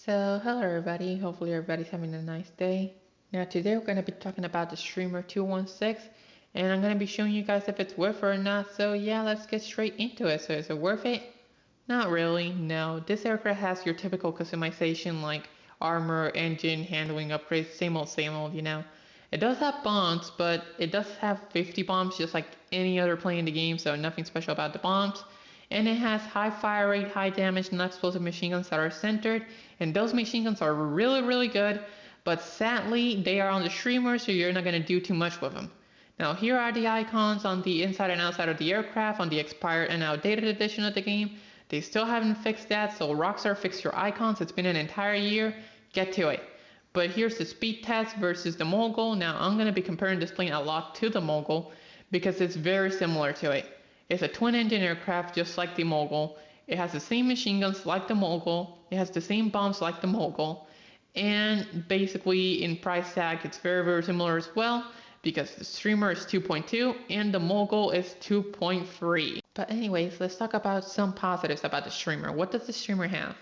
So, hello everybody. Hopefully everybody's having a nice day. Now today we're going to be talking about the Streamer216 and I'm going to be showing you guys if it's worth it or not. So yeah, let's get straight into it. So is it worth it? Not really, no. This aircraft has your typical customization like armor, engine, handling upgrades, same old, you know. It does have bombs, but it does have 50 bombs just like any other plane in the game, so nothing special about the bombs. And it has high fire rate, high damage, non-explosive machine guns that are centered, and those machine guns are really good, but sadly they are on the streamer, so you're not going to do too much with them. Now here are the icons on the inside and outside of the aircraft on the expired and outdated edition of the game. They still haven't fixed that, so Rockstar, fix your icons. It's been an entire year. Get to it. But here's the speed test versus the Mogul. Now I'm going to be comparing this plane a lot to the Mogul because it's very similar to it. It's a twin-engine aircraft just like the Mogul. It has the same machine guns like the Mogul. It has the same bombs like the Mogul. And basically in price tag it's very similar as well because the Streamer is 2.2 and the Mogul is 2.3. But anyways, let's talk about some positives about the Streamer. What does the Streamer have?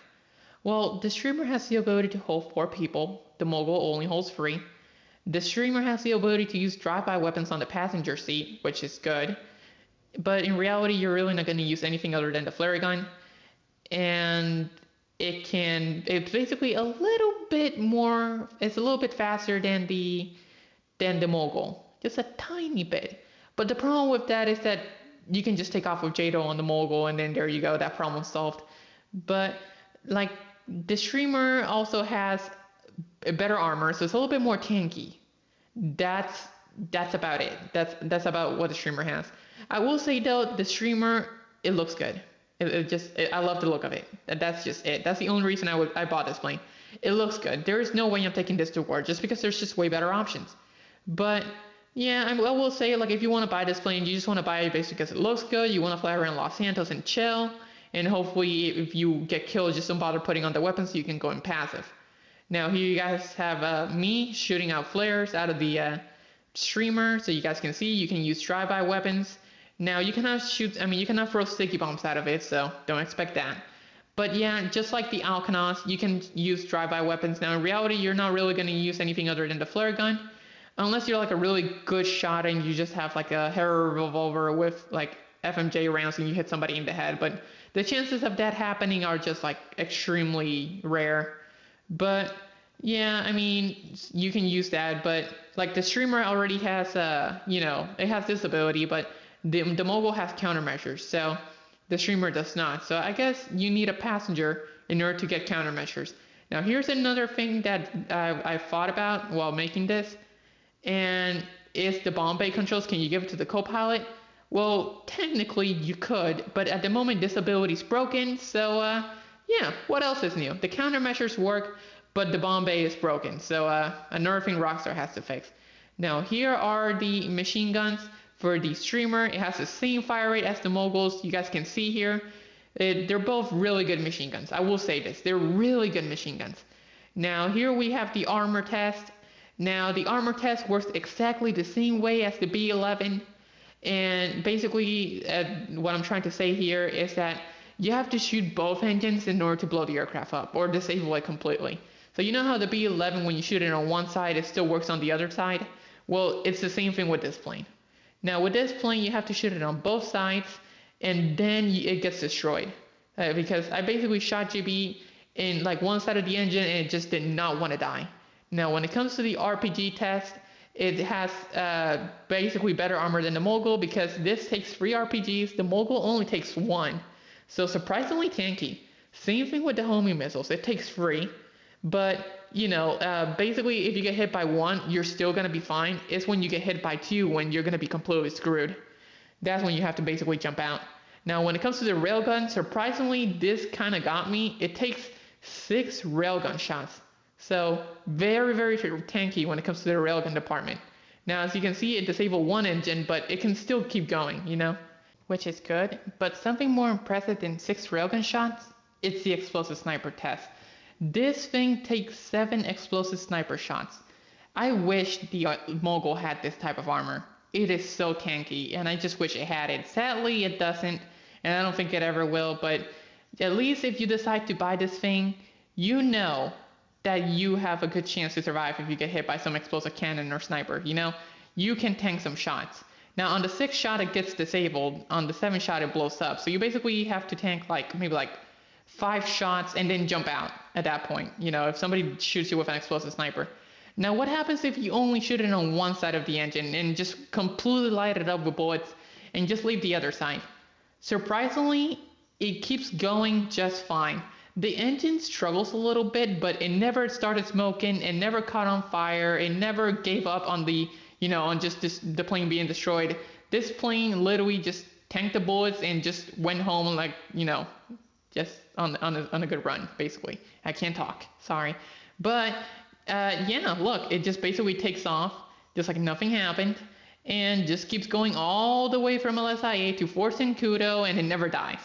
Well, the Streamer has the ability to hold 4 people. The Mogul only holds 3. The Streamer has the ability to use drive-by weapons on the passenger seat, which is good. But in reality, you're really not going to use anything other than the flare gun. And it's basically a little bit more, it's a little bit faster than the Mogul. Just a tiny bit. But the problem with that is that you can just take off with JATO on the Mogul and then there you go, that problem's solved. But like the Streamer also has a better armor, so it's a little bit more tanky. That's about it. That's about what the Streamer has. I will say though, the Streamer, it looks good. I love the look of it. That's just it. That's the only reason I bought this plane. It looks good. There is no way I'm taking this to war just because there's just way better options. But yeah, I will say, like, if you want to buy this plane, you just want to buy it basically because it looks good. You want to fly around Los Santos and chill. And hopefully if you get killed, just don't bother putting on the weapons so you can go in passive. Now here you guys have me shooting out flares out of the Streamer, so you guys can see you can use drive-by weapons. Now you cannot you cannot throw sticky bombs out of it, so don't expect that. But yeah, just like the Alcanos, you can use drive-by weapons. Now in reality, you're not really going to use anything other than the flare gun, unless you're like a really good shot and you just have like a Harrow revolver with like FMJ rounds and you hit somebody in the head. But the chances of that happening are just like extremely rare. But yeah, I mean, you can use that, but like the Streamer already has it has this ability, but the Mogul has countermeasures, so the Streamer does not. So I guess you need a passenger in order to get countermeasures. Now here's another thing that I thought about while making this, and is the bomb bay controls. Can you give it to the co-pilot? Well, technically you could, but at the moment this ability is broken, so yeah, what else is new? The countermeasures work, but the bomb bay is broken, so another thing Rockstar has to fix. Now here are the machine guns for the Streamer. It has the same fire rate as the Moguls. You guys can see here. They're both really good machine guns. I will say this. They're really good machine guns. Now here we have the armor test. Now the armor test works exactly the same way as the B-11. And basically what I'm trying to say here is that you have to shoot both engines in order to blow the aircraft up or disable it completely. So you know how the B-11, when you shoot it on one side, it still works on the other side? Well, it's the same thing with this plane. Now with this plane, you have to shoot it on both sides, and then it gets destroyed. Because I basically shot GB in like one side of the engine, and it just did not want to die. Now when it comes to the RPG test, it has basically better armor than the Mogul because this takes 3 RPGs, the Mogul only takes 1. So surprisingly tanky. Same thing with the homing missiles, it takes 3. But basically if you get hit by 1, you're still going to be fine. It's when you get hit by 2 when you're going to be completely screwed. That's when you have to basically jump out. Now when it comes to the railgun, surprisingly this kind of got me. It takes 6 railgun shots. So very tanky when it comes to the railgun department. Now as you can see, it disabled 1 engine, but it can still keep going, which is good. But something more impressive than 6 railgun shots, it's the explosive sniper test. This thing takes 7 explosive sniper shots. I wish the Mogul had this type of armor. It is so tanky, and I just wish it had it. Sadly, it doesn't, and I don't think it ever will, but at least if you decide to buy this thing, you know that you have a good chance to survive if you get hit by some explosive cannon or sniper. You know, you can tank some shots. Now on the 6th shot it gets disabled, on the 7th shot it blows up. So you basically have to tank like maybe like 5 shots and then jump out at that point, you know, if somebody shoots you with an explosive sniper. Now what happens if you only shoot it on one side of the engine and just completely light it up with bullets and just leave the other side? Surprisingly, it keeps going just fine. The engine struggles a little bit, but it never started smoking, it never caught on fire, it never gave up on the, you know, on just the plane being destroyed. This plane literally just tanked the bullets and just went home like, you know, just on a good run, basically. I can't talk, sorry. But yeah, look, it just basically takes off, just like nothing happened, and just keeps going all the way from LSIA to Fort Sancudo, and it never dies.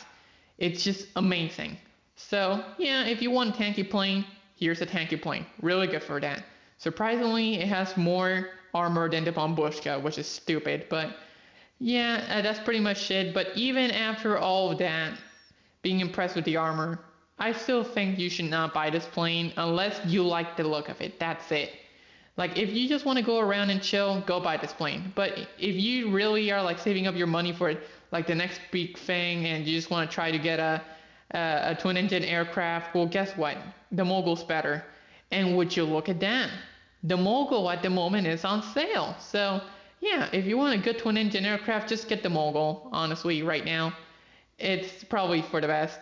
It's just amazing. So yeah, if you want a tanky plane, here's a tanky plane. Really good for that. Surprisingly, it has more armor than the Bombushka, which is stupid, but yeah, that's pretty much it. But even after all of that, being impressed with the armor, I still think you should not buy this plane unless you like the look of it. That's it. Like, if you just want to go around and chill, go buy this plane. But if you really are like saving up your money for like the next big thing and you just want to try to get a twin engine aircraft, well, guess what? The Mogul's better. And would you look at that? The Mogul at the moment is on sale. So yeah, if you want a good twin engine aircraft, just get the Mogul, honestly, right now. It's probably for the best.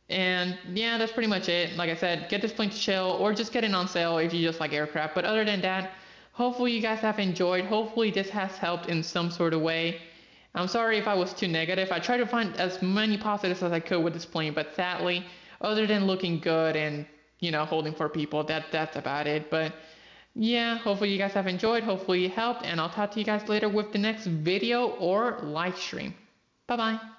And yeah, that's pretty much it. Like I said, get this plane to chill, or just get it on sale if you just like aircraft. But other than that, hopefully you guys have enjoyed. Hopefully this has helped in some sort of way. I'm sorry if I was too negative. I tried to find as many positives as I could with this plane, but sadly, other than looking good and, you know, holding for people, that's about it. But yeah, hopefully you guys have enjoyed. Hopefully it helped, and I'll talk to you guys later with the next video or live stream. Bye bye.